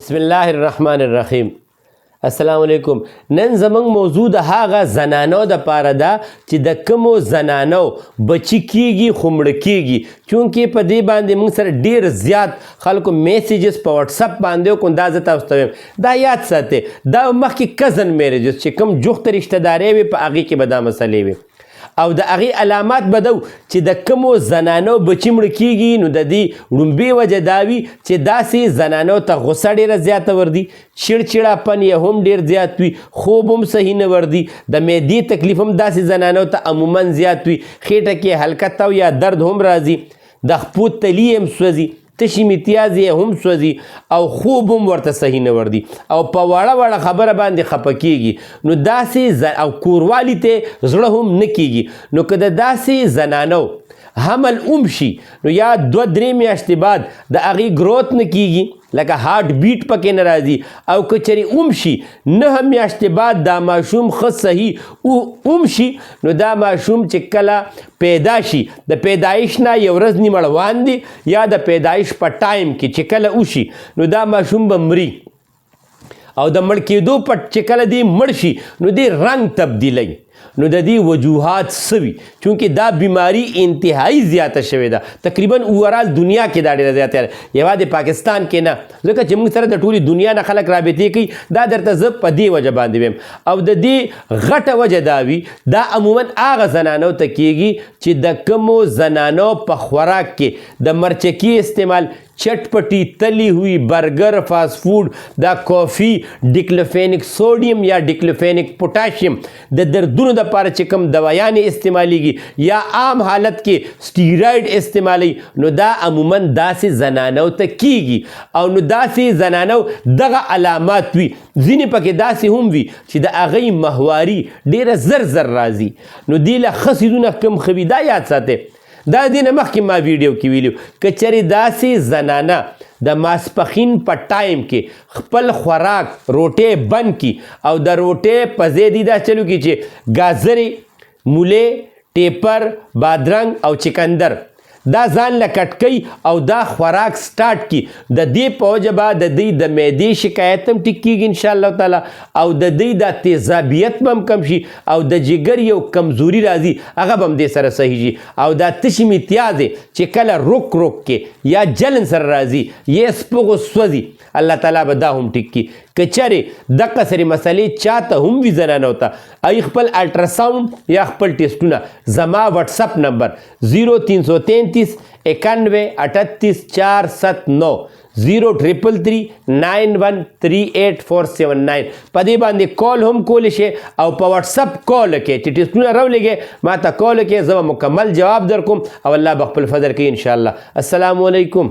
بسم الله الرحمن الرحیم. السلام علیکم. نن زمونږ موضوع د هغه زنانو د پاره ده چې د کومو زنانو بچی کیږي خو مړه کیږي، چونکې په دې باندې موږ سره ډیر زیات خلکو میسیجز په واتساپ باندې وکړو. دا زه تاسو ته وایم دا یاد ساتئ، دا مخکې کزن میریجز چې کوم جوخته رشته دارۍ وي په هغې کې به دا مسلې وي او د هغې علامات به ده چې د کومو زنانو بچي مړه کیږي. نو د دې لومبۍ وجه دا وي چې داسې زنانو ته غصه ډېره زیاته وردي، چړچړاپن یې هم ډېر زیات وي، خوب هم صحیح نه وردي، د معدې تکلیف هم داسې زنانو ته عموما زیات وي، خېټه کې هلکه تو یا درد هم راځي، د خپو تلي هم سوځي، تشي امتیاز یې هم سوځي او خوب هم ورته صحیح نه وردي او په وړه وړه خبره باندې خفه کیږي. نو داسې او کوروالي ته زړه هم نه کیږي. نو که د داسې زنانو حمل اوم شي نو یا 2-3 میاشتې بعد د هغې گروت نه کیږي، لکه هارت بیټ پکې نه راځي، او که چېرې اوم شي 9 میاشتې بعد دا ماشوم ښه صحیح اوم شي، نو دا ماشوم چې کله پیدا شي د پیدایش نه یو ورځ نیمه روان دی یا د پیدایش په ټایم کې چې کله وشي نو دا ماشوم به مري او د مړ کېدو په چې کله دی مړ شي نو دی رنګ تبدیلی. نو د دې وجوهات څه وي؟ چونکې دا بیماری انتهایی زیاته شوې ده، تقریبا اوورال دنیا کې دا ډېره زیاته ده، یوازې پاکستان کې نه، ځکه چې موږ سره د ټولې دنیا نه خلک رابطې کوي. دا درته زه په دې وجه باندې ویم او د دې غټه وجه دا وي دا عموما هغه زنانو ته کیږي چې د کومو زنانو په خوراک کې د مرچکي استعمال، چټپټي، تلی ہوئی، برگر، فاسٹ فوڈ، دا کافی، ډیکلوفینک سوډیم یا ډیکلوفینک پوټاشیم د دردونو دپاره چې کوم دوایانې استعمالیږي یا عام حالت کې سټیرایډ استعمالی، نو دا عموما داسې زنانو ته کیږي او نو داسې زنانو دغه علامات وي. ځینې پکې داسې هم وي چې د هغې ماهواري ډېره زر زر راځي. نو دې له ښه څیزونه کوم ښه وي دا یاد ساتئ. دا دې نه مخکې ما ویډیو کې ویلي که چېرې داسې زنانه د ماسپښین په ټایم کې خپل خوراک روټۍ بند کړي او د روټۍ په ځای دې دا چلو کړي چې ګازرې، مولې، ټیپر، بادرنګ او چکندر دا ځان له کټ کوي او دا خوراک سټارټ کړي. د دې په وجه به د دوی د معدې شکایت هم ټیک کېږي انشاءالله تعالی او د دوی دا تیزابیت به هم کم شي او د جګر یو کمزوري راځي هغه به هم دې سره صحیح شي او دا تشي امتیاز چې کله روک کې یا جلن سره راځي یا سپغو سوځي الله تعالی به دا هم ټیک کړي. که چېرې دغه سرې مسلې چاته هم وي زنانو ته ای خپل الټراساونډ یا خپل ټیسټونه زما واتساپ نمبر 0333 91 38 479 033 91 38479 په دې باندې کال هم کولی شي او په واتساپ کال کې چې ټیسټونه راولېږئ ما ته کال کې زه به مکمل جواب در کوم او الله به خپل فضل کوي انشاءالله. السلام علیکم.